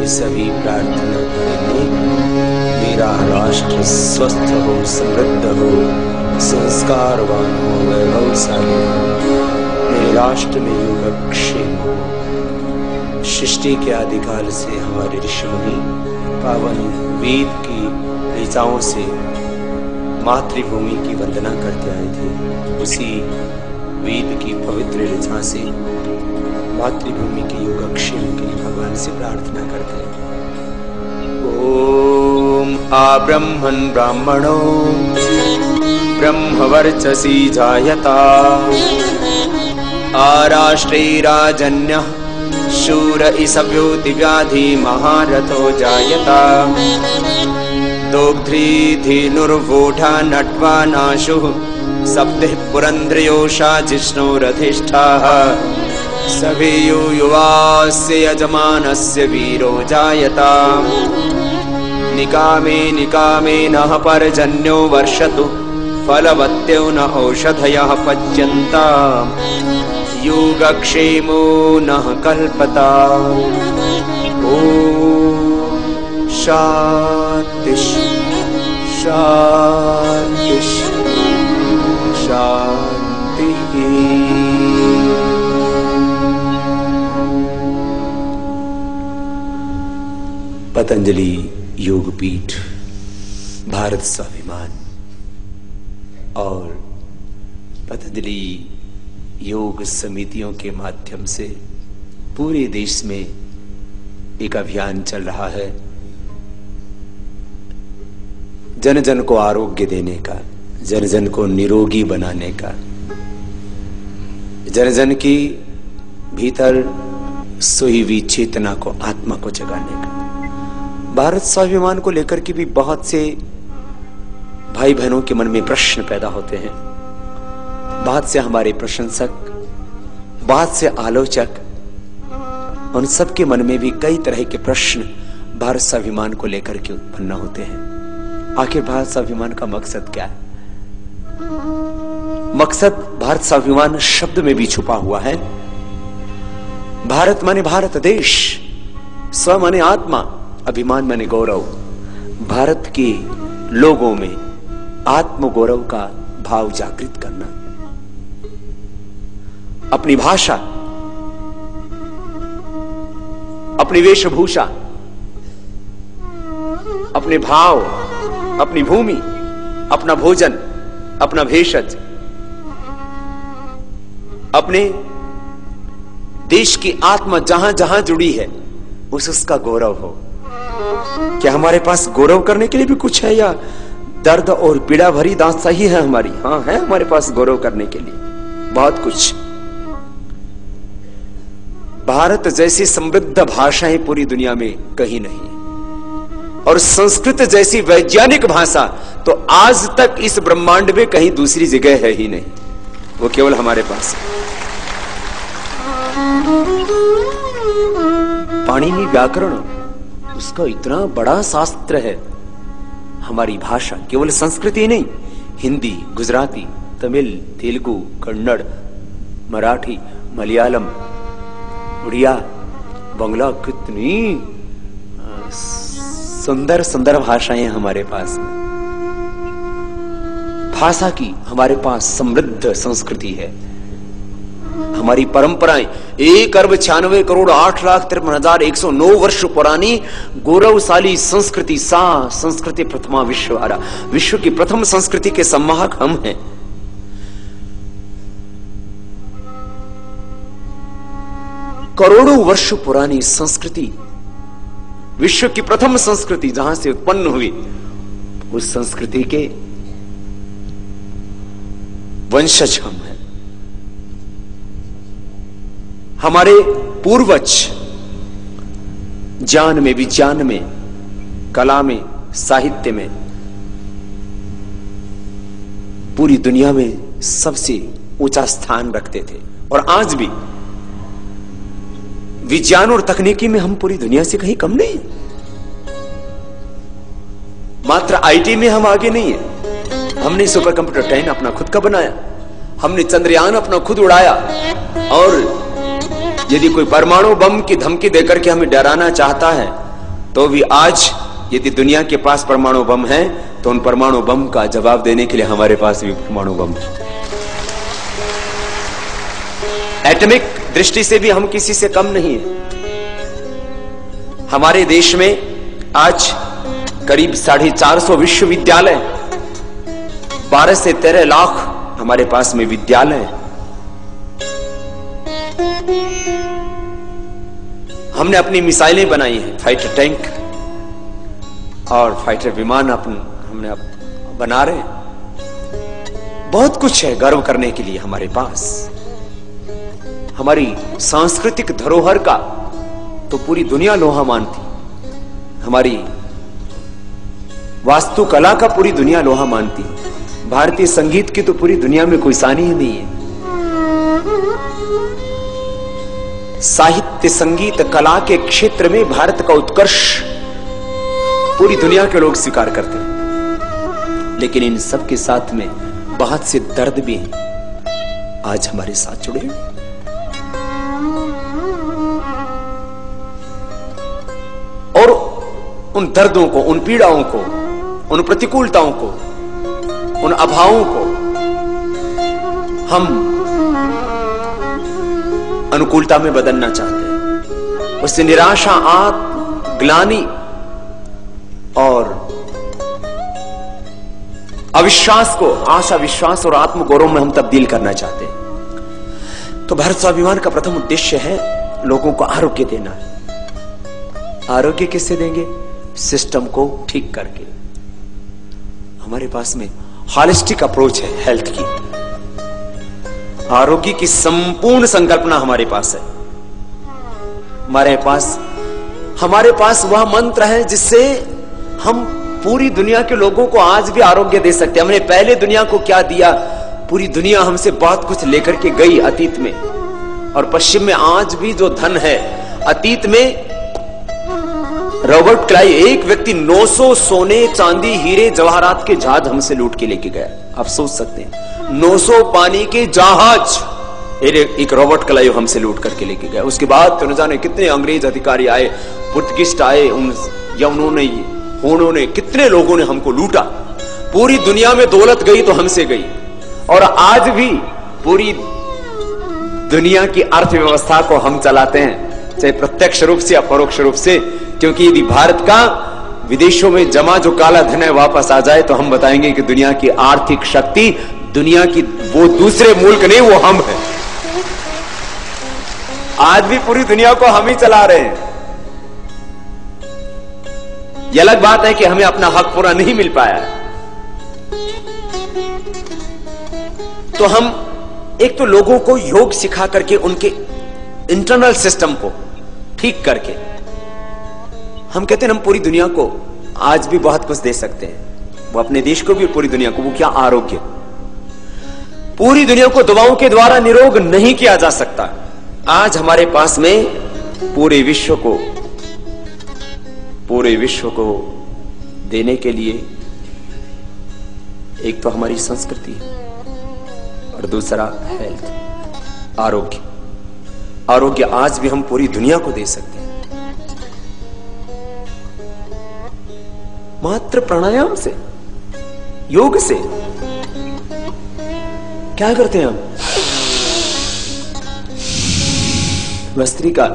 सभी प्रार्थना करेंगे, मेरा राष्ट्र स्वस्थ हो, समृद्ध हो, संस्कारवान हो, वैभवशाली हो, मेरे राष्ट्र में योगक्षेम हो। सृष्टि के आदिकाल से हमारे ऋषिमुनि पावन वेद की ऋचाओं से मातृभूमि की वंदना करते आए थे। उसी वेद की पवित्र ऋचा से मातृभूमि के योगक्षेम के लिए भगवान से प्रार्थना करते हैं। ओम आब्रह्मन् ब्राह्मणो ब्रह्मवर्चसी जायता, आराष्ट्रे राजन्यः शूर इसभ्यो दिव्याधि महारथो जायता, दोग्ध्री धेनुर्वोढा नट्वा नाशुः सप्तः पुरन्द्रयोषा जिष्णुरधिष्ठाः, सभेयो युवास्य यजमानस्य वीरो जायता, निकामे निकामे नः पर्जन्यो वर्षतु फलवत्यो न औषधयः पच्यन्ता, योगक्षेमो नः कल्पता। ओम शांति शांति शांति। पतंजलि योगपीठ, भारत स्वाभिमान और पतंजलि योग समितियों के माध्यम से पूरे देश में एक अभियान चल रहा है, जन जन को आरोग्य देने का, जन जन को निरोगी बनाने का, जन जन की भीतर सोई हुई चेतना को, आत्मा को जगाने का। भारत स्वाभिमान को लेकर के भी बहुत से भाई बहनों के मन में प्रश्न पैदा होते हैं। बहुत से हमारे प्रशंसक, बहुत से आलोचक, उन सब के मन में भी कई तरह के प्रश्न भारत स्वाभिमान को लेकर के उत्पन्न होते हैं। आखिर भारत स्वाभिमान का मकसद क्या है? मकसद भारत स्वाभिमान शब्द में भी छुपा हुआ है। भारत माने भारत देश, स्व माने आत्मा, अभिमान माने गौरव। भारत के लोगों में आत्म गौरव का भाव जागृत करना, अपनी भाषा, अपनी वेशभूषा, अपने भाव, अपनी भूमि, अपना भोजन, अपना भेषज, अपने देश की आत्मा जहां जहां जुड़ी है उसका गौरव हो। क्या हमारे पास गौरव करने के लिए भी कुछ है, या दर्द और पीड़ा भरी दास्तां ही है हमारी? हाँ, है हमारे पास गौरव करने के लिए बहुत कुछ। भारत जैसी समृद्ध भाषाएं पूरी दुनिया में कहीं नहीं, और संस्कृत जैसी वैज्ञानिक भाषा तो आज तक इस ब्रह्मांड में कहीं दूसरी जगह है ही नहीं, वो केवल हमारे पास है। पाणिनि व्याकरण, उसका इतना बड़ा शास्त्र है। हमारी भाषा केवल संस्कृति नहीं, हिंदी, गुजराती, तमिल, तेलुगु, कन्नड़, मराठी, मलयालम, उड़िया, बांग्ला, कितनी सुंदर सुंदर भाषाएं हमारे पास में। भाषा की हमारे पास समृद्ध संस्कृति है। हमारी परंपराएं 1,96,08,53,109 वर्ष पुरानी गौरवशाली संस्कृति, संस्कृति प्रथमा विश्वहारा, विश्व की प्रथम संस्कृति के सम्माहक हम हैं। करोड़ों वर्ष पुरानी संस्कृति, विश्व की प्रथम संस्कृति जहां से उत्पन्न हुई, उस संस्कृति के वंशज हम हैं। हमारे पूर्वज ज्ञान में, विज्ञान में, कला में, साहित्य में पूरी दुनिया में सबसे ऊंचा स्थान रखते थे, और आज भी विज्ञान और तकनीकी में हम पूरी दुनिया से कहीं कम नहीं। मात्र आईटी में हम आगे नहीं है। हमने सुपर कंप्यूटर 10 अपना खुद का बनाया, हमने चंद्रयान अपना खुद उड़ाया, और यदि कोई परमाणु बम की धमकी देकर के हमें डराना चाहता है तो भी आज यदि दुनिया के पास परमाणु बम है तो उन परमाणु बम का जवाब देने के लिए हमारे पास भी परमाणु बम है। एटॉमिक दृष्टि से भी हम किसी से कम नहीं है। हमारे देश में आज करीब 450 विश्वविद्यालय, 12 से 13 लाख हमारे पास में विद्यालय हैं। हमने अपनी मिसाइलें बनाई हैं, फाइटर टैंक और फाइटर विमान हमने बना रहे हैं। बहुत कुछ है गर्व करने के लिए हमारे पास। हमारी सांस्कृतिक धरोहर का तो पूरी दुनिया लोहा मानती, हमारी वास्तुकला का पूरी दुनिया लोहा मानती, भारतीय संगीत की तो पूरी दुनिया में कोई सानी ही नहीं है। साहित्य, संगीत, कला के क्षेत्र में भारत का उत्कर्ष पूरी दुनिया के लोग स्वीकार करते हैं। लेकिन इन सब के साथ में बहुत से दर्द भी हैं, आज हमारे साथ जुड़े। और उन दर्दों को, उन पीड़ाओं को, उन प्रतिकूलताओं को, उन अभावों को हम अनुकूलता में बदलना चाहते हैं। उससे निराशा, ग्लानि और अविश्वास को आशा, विश्वास और आत्मगौरव में हम तब्दील करना चाहते हैं। तो भारत स्वाभिमान का प्रथम उद्देश्य है लोगों को आरोग्य देना। आरोग्य किससे देंगे? सिस्टम को ठीक करके। हमारे पास में हॉलिस्टिक अप्रोच है हेल्थ की। आरोग्य की संपूर्ण संकल्पना हमारे पास है। हमारे पास वह मंत्र है जिससे हम पूरी दुनिया के लोगों को आज भी आरोग्य दे सकते हैं। हमने पहले दुनिया को क्या दिया? पूरी दुनिया हमसे बहुत कुछ लेकर के गई अतीत में, और पश्चिम में आज भी जो धन है, अतीत में रॉबर्ट क्लाइव, एक व्यक्ति 900 सोने, चांदी, हीरे, जवाहरात के जहाज हमसे लूट के लेके गया। आप सोच सकते हैं, 900 पानी के जहाज एक रॉबर्ट क्लाइव हमसे लूट करके लेके गया। उसके बाद तो न जाने कितने अंग्रेज अधिकारी आए, पुर्तगिस्ट आए, उन्होंने कितने लोगों ने हमको लूटा। पूरी दुनिया में दौलत गई तो हमसे गई, और आज भी पूरी दुनिया की अर्थव्यवस्था को हम चलाते हैं, चाहे प्रत्यक्ष रूप से या परोक्ष रूप से। क्योंकि यदि भारत का विदेशों में जमा जो काला धन है वापस आ जाए तो हम बताएंगे कि दुनिया की आर्थिक शक्ति, दुनिया की वो दूसरे मुल्क नहीं, वो हम हैं। आज भी पूरी दुनिया को हम ही चला रहे हैं। यह अलग बात है कि हमें अपना हक पूरा नहीं मिल पाया। तो हम एक तो लोगों को योग सिखा करके उनके इंटरनल सिस्टम को ठीक करके हम कहते हैं हम पूरी दुनिया को आज भी बहुत कुछ दे सकते हैं। वो अपने देश को भी और पूरी दुनिया को। वो क्या? आरोग्य। पूरी दुनिया को दवाओं के द्वारा निरोग नहीं किया जा सकता। आज हमारे पास में पूरे विश्व को देने के लिए एक तो हमारी संस्कृति और दूसरा हेल्थ, आरोग्य। आरोग्य आज भी हम पूरी दुनिया को दे सकते हैं मात्र प्राणायाम से, योग से। क्या करते हैं हम? भस्त्रिका